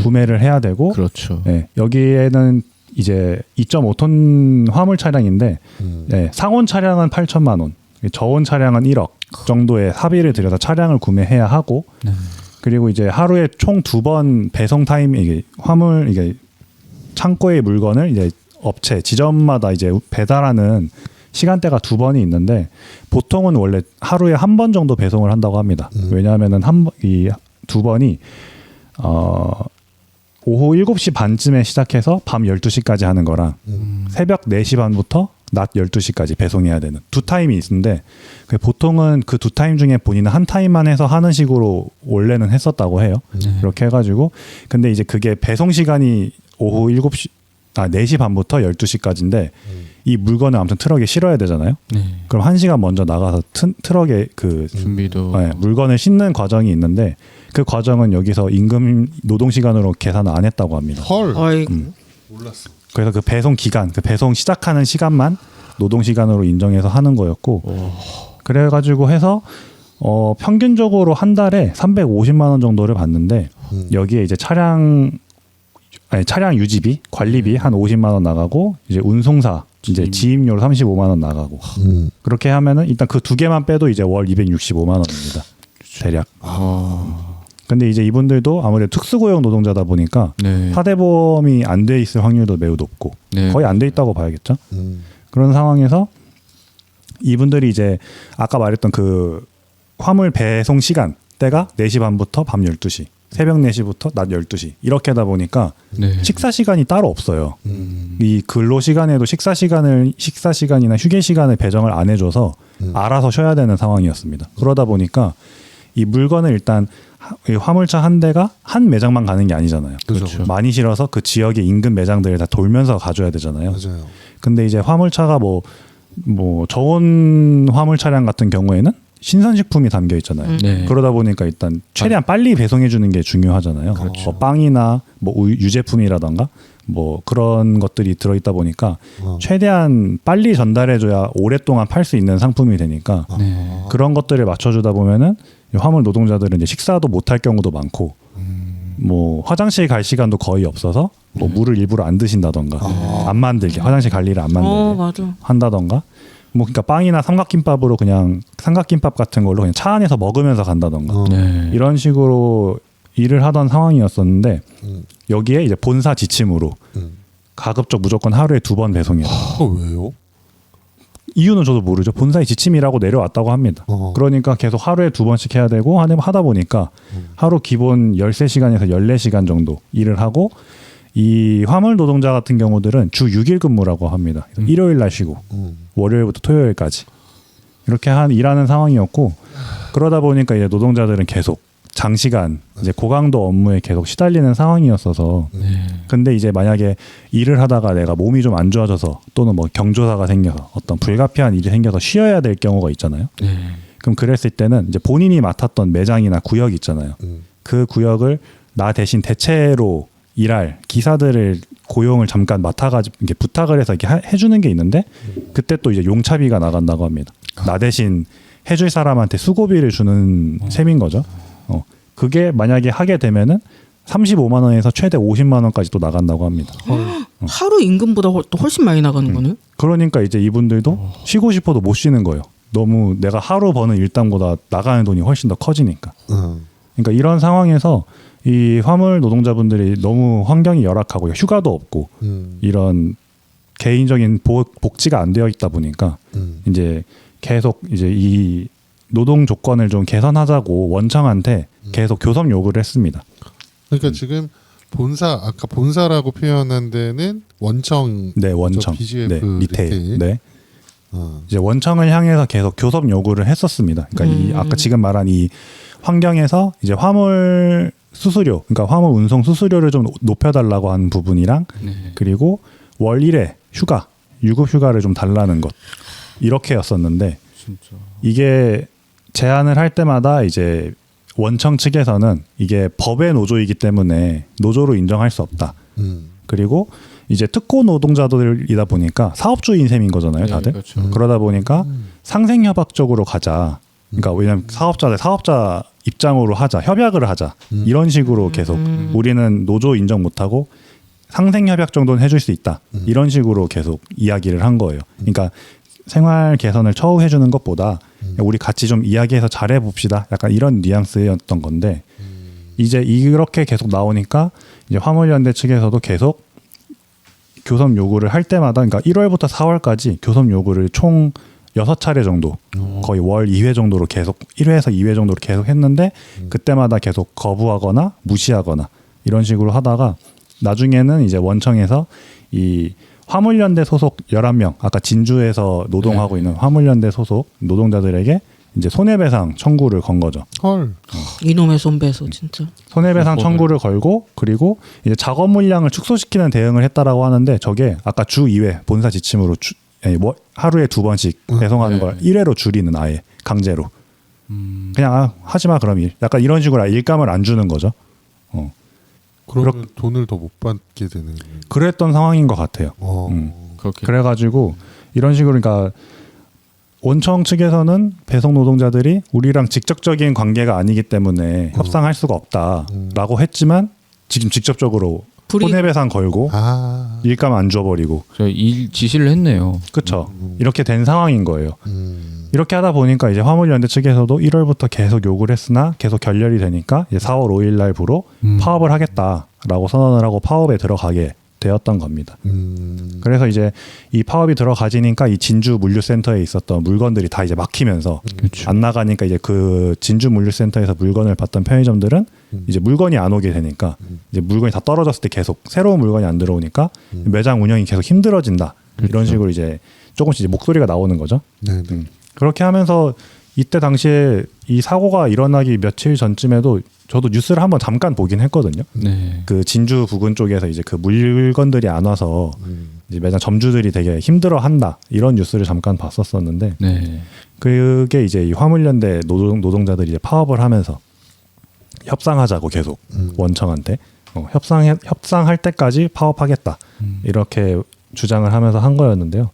구매를 해야 되고 그렇죠. 네, 여기에는 이제 2.5톤 화물 차량인데 네, 상온 차량은 8천만 원, 저온 차량은 1억 정도의 사비를 들여서 차량을 구매해야 하고 그리고 이제 하루에 총 2번 배송 타임 이게 창고의 물건을 이제 지점마다 이제 배달하는 시간대가 2번이 있는데 보통은 원래 하루에 1번 정도 배송을 한다고 합니다. 왜냐하면은 이 2번이 오후 7시 반쯤에 시작해서 밤 12시까지 하는 거랑 새벽 4시 반부터 낮 12시까지 배송해야 되는 두 타임이 있는데 보통은 그 두 타임 중에 본인은 한 타임만 해서 하는 식으로 원래는 했었다고 해요. 그렇게 해가지고 근데 이제 그게 배송 시간이 오후 4시 반부터 12시까지인데 이 물건을 아무튼 트럭에 실어야 되잖아요. 네. 그럼 1시간 먼저 나가서 트럭에 그 준비도 물건을 싣는 과정이 있는데 그 과정은 여기서 임금 노동 시간으로 계산을 안 했다고 합니다. 헐 어이구. 몰랐어. 그래서 그 배송 기간, 그 배송 시작하는 시간만 노동 시간으로 인정해서 하는 거였고, 그래가지고 해서 평균적으로 한 달에 350만 원 정도를 받는데 여기에 이제 차량 유지비, 관리비 한 50만 원 나가고 이제 운송사 이제 지임료로 35만 원 나가고 그렇게 하면은 일단 그 두 개만 빼도 이제 월 265만 원입니다. 대략. 근데 이제 이분들도 아무래도 특수고용 노동자다 보니까 네. 사대보험이 안 돼 있을 확률도 매우 높고 네. 거의 안 돼 있다고 봐야겠죠. 그런 상황에서 이분들이 이제 아까 말했던 그 화물 배송 시간 때가 4시 반부터 밤 12시, 새벽 4시부터 낮 12시 이렇게 하다 보니까 네. 식사 시간이 따로 없어요. 이 근로 시간에도 식사 시간이나 휴게 시간을 배정을 안 해줘서 알아서 쉬어야 되는 상황이었습니다. 그러다 보니까 이 물건을 일단 이 화물차 한 대가 한 매장만 가는 게 아니잖아요. 그렇죠. 많이 실어서 그 지역의 인근 매장들을 다 돌면서 가줘야 되잖아요. 맞아요. 근데 이제 화물차가 뭐 저온 화물 차량 같은 경우에는 신선식품이 담겨 있잖아요. 네. 그러다 보니까 일단 최대한 빨리 배송해 주는 게 중요하잖아요. 뭐 빵이나 뭐 유제품이라던가 뭐 그런 것들이 들어있다 보니까 최대한 빨리 전달해줘야 오랫동안 팔 수 있는 상품이 되니까 네. 그런 것들을 맞춰주다 보면은 화물 노동자들은 이제 식사도 못할 경우도 많고 뭐 화장실 갈 시간도 거의 없어서 뭐 물을 일부러 안 드신다던가 안 만들게 화장실 갈 일을 안 만들게 맞아. 한다던가 뭐 그러니까 빵이나 삼각김밥으로 그냥 삼각김밥 같은 걸로 그냥 차 안에서 먹으면서 간다던가 네. 이런 식으로 일을 하던 상황이었었는데 여기에 이제 본사 지침으로 가급적 무조건 하루에 2번 배송해요. 왜요? 이유는 저도 모르죠. 본사의 지침이라고 내려왔다고 합니다. 그러니까 계속 하루에 2번씩 해야 되고 하다 보니까 하루 기본 13시간에서 14시간 정도 일을 하고 이 화물 노동자 같은 경우들은 주 6일 근무라고 합니다. 일요일 날 쉬고 월요일부터 토요일까지 이렇게 일하는 상황이었고 그러다 보니까 이제 노동자들은 계속 장시간 이제 고강도 업무에 계속 시달리는 상황이었어서 근데 이제 만약에 일을 하다가 내가 몸이 좀 안 좋아져서 또는 뭐 경조사가 생겨서 어떤 불가피한 일이 생겨서 쉬어야 될 경우가 있잖아요. 그럼 그랬을 때는 이제 본인이 맡았던 매장이나 구역 있잖아요. 그 구역을 나 대신 대체로 일할 기사들을 고용을 잠깐 맡아가지고 이렇게 부탁을 해서 이렇게 해주는 게 있는데 그때 또 이제 용차비가 나간다고 합니다. 나 대신 해줄 사람한테 수고비를 주는 셈인 거죠. 그게 만약에 하게 되면은 35만 원에서 최대 50만 원까지 또 나간다고 합니다. 하루 임금보다 또 훨씬 많이 나가는 거네. 그러니까 이제 이분들도 쉬고 싶어도 못 쉬는 거예요. 너무 내가 하루 버는 일당보다 나가는 돈이 훨씬 더 커지니까. 그러니까 이런 상황에서 이 화물 노동자분들이 너무 환경이 열악하고 휴가도 없고 이런 개인적인 복지가 안 되어 있다 보니까 이제 계속 이제 이 노동 조건을 좀 개선하자고 원청한테 계속 교섭 요구를 했습니다. 그러니까 지금 아까 본사라고 표현한 데는 원청, 네, 원청, BGF 네, 리테일, 네. 어. 이제 원청을 향해서 계속 교섭 요구를 했었습니다. 그러니까 이 아까 지금 말한 이 환경에서 이제 화물 수수료, 그러니까 화물 운송 수수료를 좀 높여달라고 하는 부분이랑 그리고 월 1회 휴가, 유급 휴가를 좀 달라는 것 이렇게였었는데 진짜. 이게 제안을 할 때마다 이제 원청 측에서는 이게 법의 노조이기 때문에 노조로 인정할 수 없다. 그리고 이제 특고 노동자들이다 보니까 사업주의인 셈인 거잖아요, 다들. 네, 그렇죠. 그러다 보니까 상생협약적으로 가자. 그러니까 왜냐하면 사업자 입장으로 하자, 협약을 하자. 이런 식으로 계속 우리는 노조 인정 못하고 상생협약 정도는 해줄 수 있다. 이런 식으로 계속 이야기를 한 거예요. 그러니까 생활 개선을 처우해주는 것보다 우리 같이 좀 이야기해서 잘해봅시다. 약간 이런 뉘앙스였던 건데 이제 이렇게 계속 나오니까 이제 화물연대 측에서도 계속 교섭 요구를 할 때마다 그러니까 1월부터 4월까지 교섭 요구를 총 6차례 정도 거의 월 2회 정도로 계속 1회에서 2회 정도로 계속 했는데 그때마다 계속 거부하거나 무시하거나 이런 식으로 하다가 나중에는 이제 원청에서 이 화물연대 소속 11명 아까 진주에서 노동하고 있는 화물연대 소속 노동자들에게 이제 손해배상 청구를 건 거죠. 헐. 이놈의 손배소 진짜. 손해배상 청구를 걸고 그리고 이제 작업 물량을 축소시키는 대응을 했다라고 하는데 저게 아까 주 2회 본사 지침으로 하루에 2번씩 배송하는 걸 1회로 줄이는 아예 강제로. 그냥 하지마 그럼 일. 약간 이런 식으로 일감을 안 주는 거죠. 그러면 돈을 더 못 받게 되는. 그랬던 상황인 것 같아요. 그렇게. 그래가지고 이런 식으로 그러니까 원청 측에서는 배송 노동자들이 우리랑 직접적인 관계가 아니기 때문에 협상할 수가 없다라고 했지만 지금 직접적으로 손해배상 걸고 일감 안 줘버리고 일 지시를 했네요. 그렇죠. 이렇게 된 상황인 거예요. 이렇게 하다 보니까 이제 화물연대 측에서도 1월부터 계속 요구를 했으나 계속 결렬이 되니까 이제 4월 5일 날부로 파업을 하겠다라고 선언을 하고 파업에 들어가게 되었던 겁니다. 그래서 이제 이 파업이 들어가지니까 이 진주 물류센터에 있었던 물건들이 다 이제 막히면서 안 나가니까 이제 그 진주 물류센터에서 물건을 받던 편의점들은 이제 물건이 안 오게 되니까 이제 물건이 다 떨어졌을 때 계속 새로운 물건이 안 들어오니까 매장 운영이 계속 힘들어진다. 이런 식으로 이제 조금씩 이제 목소리가 나오는 거죠. 그렇게 하면서 이때 당시에 이 사고가 일어나기 며칠 전쯤에도 저도 뉴스를 한번 잠깐 보긴 했거든요. 네. 그 진주 부근 쪽에서 이제 그 물건들이 안 와서 이제 매장 점주들이 되게 힘들어한다 이런 뉴스를 잠깐 봤었었는데 네. 그게 이제 이 화물연대 노동자들이 이제 파업을 하면서 협상하자고 계속 원청한테 협상할 때까지 파업하겠다 이렇게 주장을 하면서 한 거였는데요.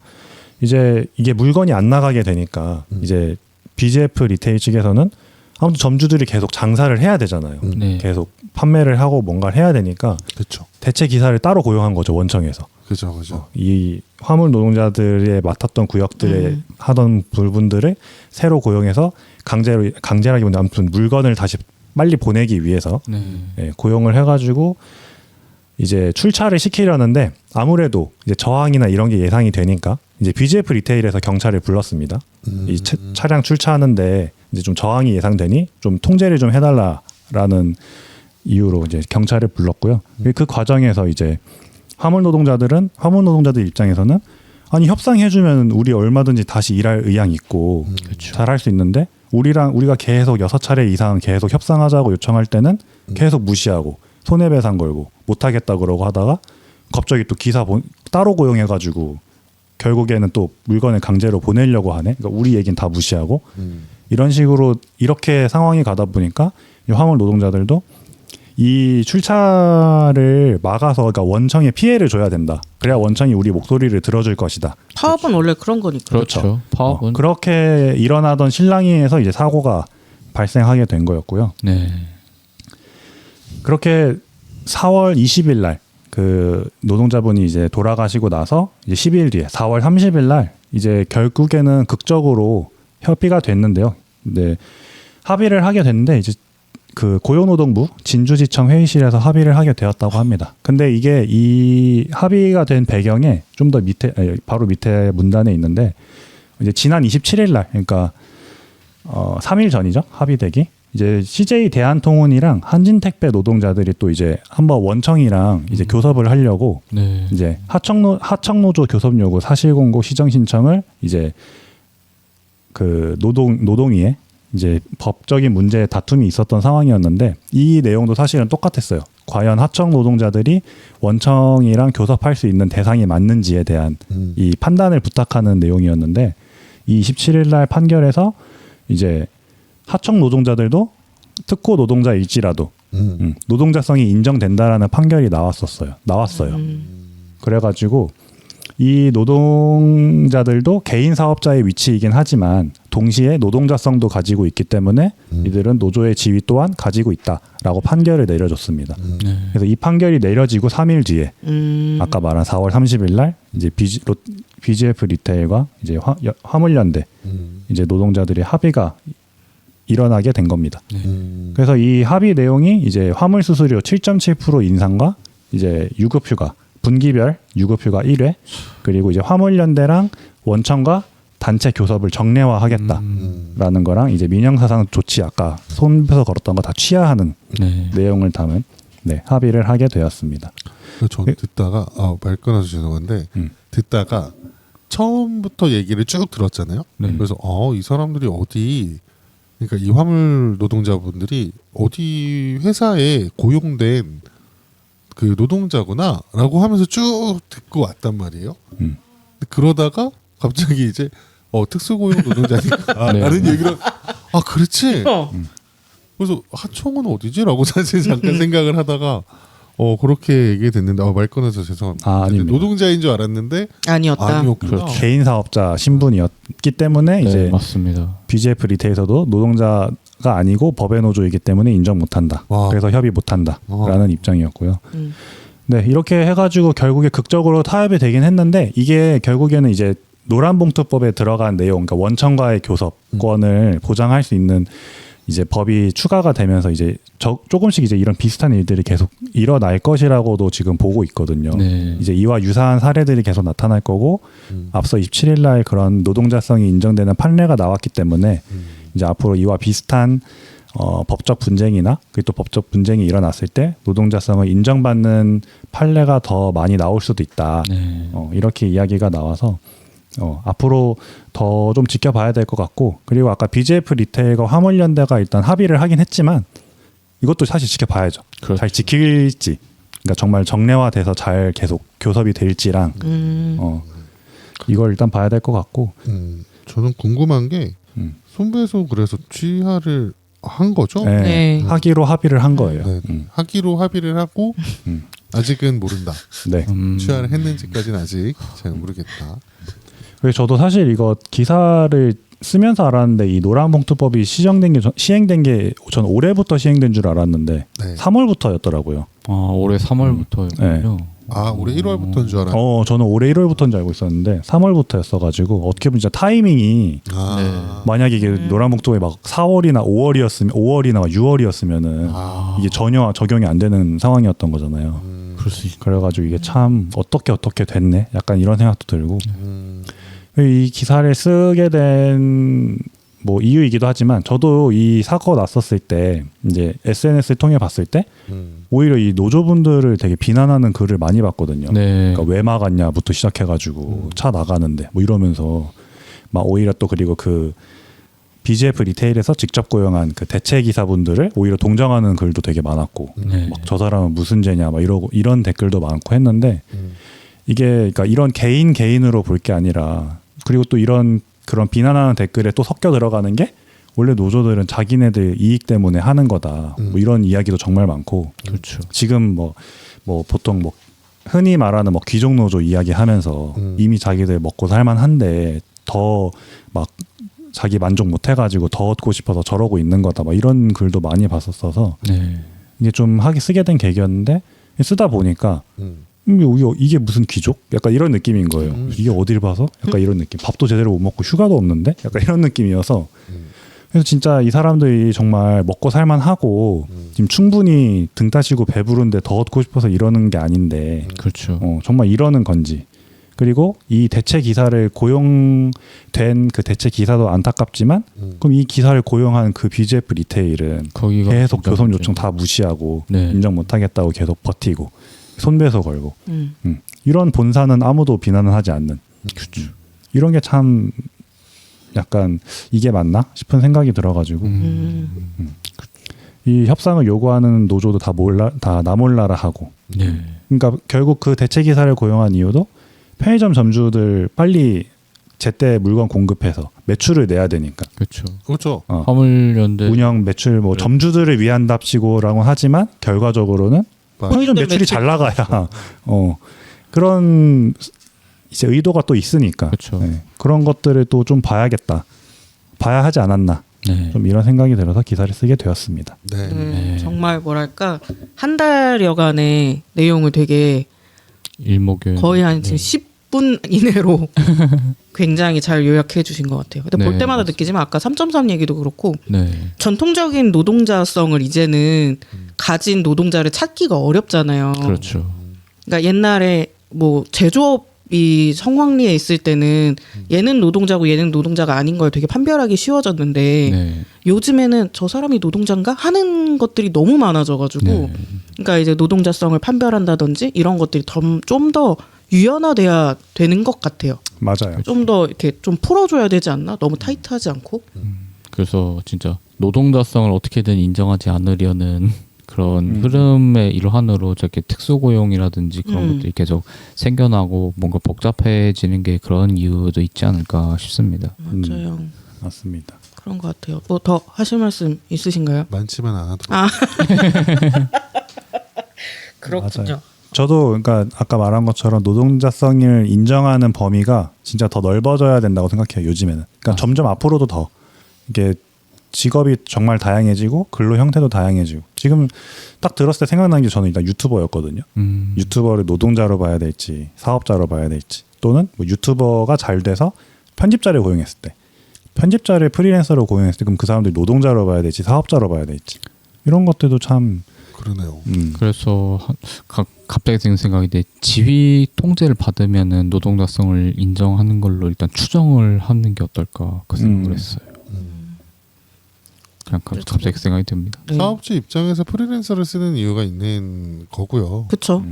이제 이게 물건이 안 나가게 되니까 이제 BGF 리테일 측에서는 아무튼 점주들이 계속 장사를 해야 되잖아요. 네. 계속 판매를 하고 뭔가를 해야 되니까 그렇죠. 대체 기사를 따로 고용한 거죠, 원청에서. 그죠. 이 화물 노동자들의 맡았던 구역들에 하던 부분들을 새로 고용해서 강제라기보다 아무튼 물건을 다시 빨리 보내기 위해서 네. 예, 고용을 해가지고 이제 출차를 시키려는데 아무래도 이제 저항이나 이런 게 예상이 되니까 이제 BGF 리테일에서 경찰을 불렀습니다. 이 차량 출차하는데 이제 좀 저항이 예상되니 좀 통제를 좀 해달라라는 이유로 이제 경찰을 불렀고요. 그 과정에서 이제 화물 노동자들 입장에서는 아니 협상해주면 우리 얼마든지 다시 일할 의향 있고 잘할 수 있는데 우리가 계속 6차례 이상 계속 협상하자고 요청할 때는 계속 무시하고 손해배상 걸고 못하겠다 그러고 하다가 갑자기 또 기사 따로 고용해가지고 결국에는 또 물건을 강제로 보내려고 하네. 그러니까 우리 얘기는 다 무시하고 이런 식으로 이렇게 상황이 가다 보니까 이 화물 노동자들도 이 출차를 막아서 그러니까 원청에 피해를 줘야 된다. 그래야 원청이 우리 목소리를 들어줄 것이다. 파업은 원래 그런 거니까. 그렇죠. 파업은 그렇게 일어나던 실랑이에서 이제 사고가 발생하게 된 거였고요. 네. 그렇게 4월 20일 날 그 노동자분이 이제 돌아가시고 나서 이제 12일 뒤에 4월 30일 날 이제 결국에는 극적으로 협의가 됐는데요. 네. 합의를 하게 됐는데 이제 그 고용노동부 진주지청 회의실에서 합의를 하게 되었다고 합니다. 근데 이게 이 합의가 된 배경에 좀 더 밑에 바로 밑에 문단에 있는데 이제 지난 27일 날 그러니까 3일 전이죠. 합의되기. 이제 CJ 대한통운이랑 한진택배 노동자들이 또 이제 한번 원청이랑 이제 교섭을 하려고 네. 이제 하청노조 교섭 요구 사실공고 시정 신청을 이제 그 노동위에 이제 법적인 문제 다툼이 있었던 상황이었는데 이 내용도 사실은 똑같았어요. 과연 하청 노동자들이 원청이랑 교섭할 수 있는 대상이 맞는지에 대한 이 판단을 부탁하는 내용이었는데 이 27일 날 판결에서 이제 하청 노동자들도 특고 노동자일지라도 노동자성이 인정된다라는 판결이 나왔어요. 그래가지고 이 노동자들도 개인 사업자의 위치이긴 하지만 동시에 노동자성도 가지고 있기 때문에 이들은 노조의 지위 또한 가지고 있다라고 판결을 내려줬습니다. 네. 그래서 이 판결이 내려지고 3일 뒤에 아까 말한 4월 30일 날 이제 BGF 리테일과 이제 화물연대 이제 노동자들의 합의가 일어나게 된 겁니다. 그래서 이 합의 내용이 이제 화물 수수료 7.7% 인상과 이제 유급휴가 분기별 유급휴가 1회 그리고 이제 화물연대랑 원청과 단체 교섭을 정례화하겠다라는 거랑 이제 민형사상 조치 아까 손에서 걸었던 거 다 취하하는 네. 내용을 담은 합의를 하게 되었습니다. 저는 듣다가 말 끊어서 죄송한데 듣다가 처음부터 얘기를 쭉 들었잖아요. 네. 그래서 이 사람들이 어디 그러니까 이 화물 노동자분들이 어디 회사에 고용된 그 노동자구나라고 하면서 쭉 듣고 왔단 말이에요. 근데 그러다가 갑자기 이제 특수고용 노동자니까 네. 라는 얘기를 그렇지. 그래서 하청은 어디지라고 사실 잠깐 생각을 하다가 그렇게 얘기됐는데 말 꺼내서 죄송합니다. 아닙니다. 노동자인 줄 알았는데 아니었다. 아니었구나. 그렇죠. 개인 사업자 신분이었기 때문에 네, 이제 맞습니다. BGF 리테일에서도 노동자가 아니고 법의 노조이기 때문에 인정 못한다. 와. 그래서 협의 못한다라는 입장이었고요. 음. 네, 이렇게 해가지고 결국에 극적으로 타협이 되긴 했는데 이게 결국에는 이제 노란봉투법에 들어간 내용, 그러니까 원청과의 교섭권을 보장할 수 있는 이제 법이 추가가 되면서 이제 조금씩 이제 이런 비슷한 일들이 계속 일어날 것이라고도 지금 보고 있거든요. 네. 이제 이와 유사한 사례들이 계속 나타날 거고 앞서 27일 날 그런 노동자성이 인정되는 판례가 나왔기 때문에 이제 앞으로 이와 비슷한 법적 분쟁이나 그리고 또 법적 분쟁이 일어났을 때 노동자성을 인정받는 판례가 더 많이 나올 수도 있다. 네. 이렇게 이야기가 나와서 앞으로 더 좀 지켜봐야 될 것 같고 그리고 아까 BGF 리테일과 화물연대가 일단 합의를 하긴 했지만 이것도 사실 지켜봐야죠. 그렇죠. 잘 지킬지 그러니까 정말 정례화돼서 잘 계속 교섭이 될지랑 이걸 일단 봐야 될 것 같고. 저는 궁금한 게 손배소 그래서 취하를 한 거죠? 네. 네. 하기로 합의를 한 거예요. 네. 하기로 합의를 하고 아직은 모른다. 네. 취하를 했는지까지는 아직 잘 모르겠다. 그래서 저도 사실 이거 기사를 쓰면서 알았는데 이 노란봉투법이 시행된 게 전 올해부터 시행된 줄 알았는데 네. 3월부터였더라고요. 올해 3월부터였군요. 아 올해 1월부터인 줄 알았는데. 저는 올해 1월부터인 줄 알고 있었는데 3월부터였어가지고 어떻게 보면 진짜 타이밍이 만약에 이게 노란봉투법이 막 4월이나 5월이나 막 6월이었으면은 이게 전혀 적용이 안 되는 상황이었던 거잖아요. 그럴 수 있. 그래가지고 이게 참 어떻게 됐네. 약간 이런 생각도 들고 이 기사를 쓰게 된 뭐 이유이기도 하지만 저도 이 사고가 났었을 때 이제 SNS를 통해 봤을 때 오히려 이 노조분들을 되게 비난하는 글을 많이 봤거든요. 네. 그러니까 왜 막았냐부터 시작해가지고 차 나가는데 뭐 이러면서 막 오히려 또 그리고 그 BGF 리테일에서 직접 고용한 그 대체 기사분들을 오히려 동정하는 글도 되게 많았고 네. 막 저 사람은 무슨 죄냐 막 이러고 이런 댓글도 많고 했는데 이게 그러니까 이런 개인으로 볼 게 아니라 그리고 또 이런 그런 비난하는 댓글에 또 섞여 들어가는 게 원래 노조들은 자기네들 이익 때문에 하는 거다. 뭐 이런 이야기도 정말 많고. 그렇죠. 지금 뭐 보통 뭐 흔히 말하는 뭐 귀족 노조 이야기하면서 이미 자기들 먹고 살만한데 더 막 자기 만족 못 해가지고 더 얻고 싶어서 저러고 있는 거다. 막 이런 글도 많이 봤었어서 네. 이게 좀 쓰게 된 계기였는데 쓰다 보니까 이게 무슨 귀족? 약간 이런 느낌인 거예요. 이게 어딜 봐서? 약간 이런 느낌. 밥도 제대로 못 먹고 휴가도 없는데? 약간 이런 느낌이어서 그래서 진짜 이 사람들이 정말 먹고 살만하고 지금 충분히 등 따시고 배부른데 더 얻고 싶어서 이러는 게 아닌데 그렇죠. 정말 이러는 건지 그리고 이 대체 기사를 고용된 그 대체 기사도 안타깝지만 그럼 이 기사를 고용한 그 BGF 리테일은 거기가 계속 진짜 교섭 문제죠. 요청 다 무시하고 네. 인정 못하겠다고 계속 버티고 손배소 걸고 이런 본사는 아무도 비난을 하지 않는 이런 게 참 약간 이게 맞나 싶은 생각이 들어가지고 이 협상을 요구하는 노조도 다 나 몰라라 하고 네. 그러니까 결국 그 대체 기사를 고용한 이유도 편의점 점주들 빨리 제때 물건 공급해서 매출을 내야 되니까 그렇죠. 그렇죠. 화물연대 운영 매출 뭐 네. 점주들을 위한답시고라고 하지만 결과적으로는 편의점 매출이 잘 나가야 그런 이제 의도가 또 있으니까 그렇죠. 네. 그런 것들을 또 좀 봐야 하지 않았나 네. 좀 이런 생각이 들어서 기사를 쓰게 되었습니다. 네. 네. 정말 뭐랄까 한 달여간의 내용을 되게 일목요일 거의 한 네. 10분 이내로 굉장히 잘 요약해 주신 것 같아요. 근데 네, 볼 때마다 맞습니다. 느끼지만 아까 3.3 얘기도 그렇고 네. 전통적인 노동자성을 이제는 가진 노동자를 찾기가 어렵잖아요. 그렇죠. 그러니까 옛날에 뭐 제조업이 성황리에 있을 때는 얘는 노동자고 얘는 노동자가 아닌 걸 되게 판별하기 쉬워졌는데 네. 요즘에는 저 사람이 노동자인가 하는 것들이 너무 많아져가지고 네. 그러니까 이제 노동자성을 판별한다든지 이런 것들이 좀 더 유연화돼야 되는 것 같아요. 맞아요. 좀 더 이렇게 좀 풀어줘야 되지 않나? 너무 타이트하지 않고. 그래서 진짜 노동자성을 어떻게든 인정하지 않으려는 그런 흐름의 일환으로 저렇게 특수고용이라든지 그런 것들이 계속 생겨나고 뭔가 복잡해지는 게 그런 이유도 있지 않을까 싶습니다. 맞아요. 맞습니다. 그런 것 같아요. 뭐 더 하실 말씀 있으신가요? 많지만 않아도. 그렇군요. 맞아요. 저도 그러니까 아까 말한 것처럼 노동자성을 인정하는 범위가 진짜 더 넓어져야 된다고 생각해요. 요즘에는. 그러니까 점점 앞으로도 더 이게 직업이 정말 다양해지고 근로 형태도 다양해지고 지금 딱 들었을 때 생각나는 게 저는 일단 유튜버였거든요. 유튜버를 노동자로 봐야 될지 사업자로 봐야 될지 또는 뭐 유튜버가 잘 돼서 편집자를 고용했을 때 편집자를 프리랜서로 고용했을 때 그럼 그 사람들이 노동자로 봐야 될지 사업자로 봐야 될지 이런 것들도 참 그러네요. 그래서 갑자기 드는 생각인데 지휘 통제를 받으면은 노동자성을 인정하는 걸로 일단 추정을 하는 게 어떨까 그 생각을 했어요. 그냥 갑자기 생각이 듭니다. 네. 사업주 입장에서 프리랜서를 쓰는 이유가 있는 거고요. 그쵸.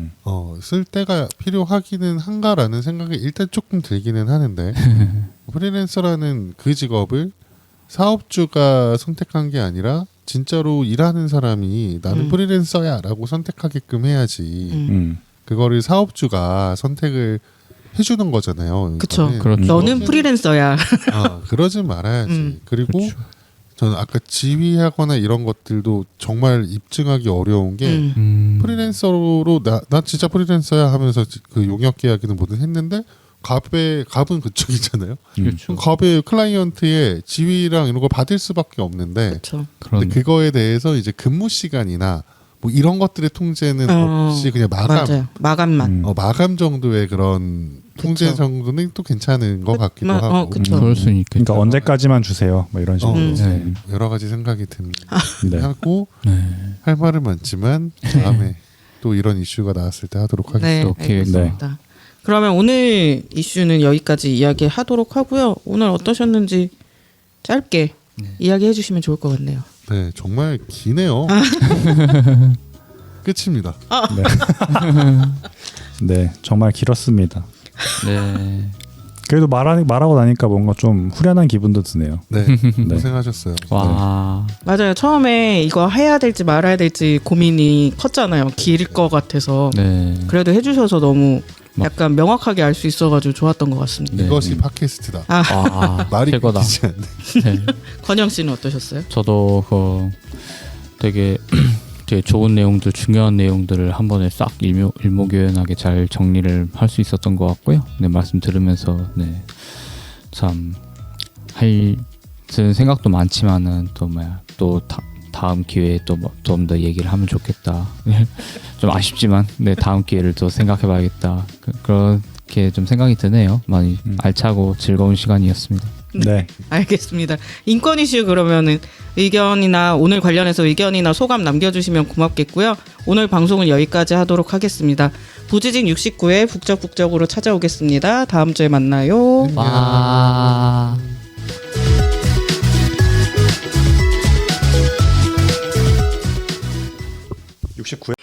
쓸 때가 필요하기는 한가라는 생각이 일단 조금 들기는 하는데 프리랜서라는 그 직업을 사업주가 선택한 게 아니라 진짜로 일하는 사람이 나는 음. 프리랜서야라고 선택하게끔 해야지 그거를 사업주가 선택을 해주는 거잖아요. 그쵸. 이거는. 그렇죠. 너는 프리랜서야. 그러지 말아야지. 그리고 그렇죠. 저는 아까 지휘하거나 이런 것들도 정말 입증하기 어려운 게 프리랜서로 나 진짜 프리랜서야 하면서 그 용역 계약이든 뭐든 했는데 갑은 그쪽이잖아요. 그렇죠. 그럼 갑의 클라이언트의 지휘랑 이런 거 받을 수밖에 없는데 그렇죠. 그런 근데 그거에 대해서 이제 근무 시간이나 뭐 이런 것들의 통제는 없이 그냥 맞아요. 마감만. 마감 정도의 그런 통제 그쵸. 정도는 또 괜찮은 것 같기도 하고 그쵸. 그럴 수 있겠죠. 그러니까 언제까지만 주세요. 뭐 이런 식으로. 네. 여러 가지 생각이 듭니다. 네. 하고 네. 할 말은 많지만 다음에 또 이런 이슈가 나왔을 때 하도록 하겠습니다. 네, 오케이. 알겠습니다. 그러면 오늘 이슈는 여기까지 이야기하도록 하고요. 오늘 어떠셨는지 짧게 이야기해 주시면 좋을 것 같네요. 네, 정말 기네요. 끝입니다. 네, 정말 길었습니다. 네. 그래도 말하고 나니까 뭔가 좀 후련한 기분도 드네요. 네, 네. 고생하셨어요. 와. 맞아요. 처음에 이거 해야 될지 말아야 될지 고민이 컸잖아요. 길 것 같아서. 네. 그래도 해주셔서 너무 막- 약간 명확하게 알 수 있어가지고 좋았던 것 같습니다. 네. 이것이 팟캐스트다. 와. 말이 최고다. 끊기지 않네. 네. 권영 씨는 어떠셨어요? 저도 되게 되게 좋은 내용들, 중요한 내용들을 한 번에 싹 일목요연하게 잘 정리를 할 수 있었던 것 같고요. 네, 말씀 들으면서 참 드는 생각도 많지만은 또 다음 기회에 또 좀 더 얘기를 하면 좋겠다. 좀 아쉽지만 다음 기회를 또 생각해봐야겠다. 그렇게 좀 생각이 드네요. 많이 알차고 즐거운 시간이었습니다. 네. 알겠습니다. 인권 이슈 그러면은 의견이나 오늘 관련해서 의견이나 소감 남겨주시면 고맙겠고요. 오늘 방송은 여기까지 하도록 하겠습니다. 부지직 69회 북적북적으로 찾아오겠습니다. 다음 주에 만나요. 와. 69회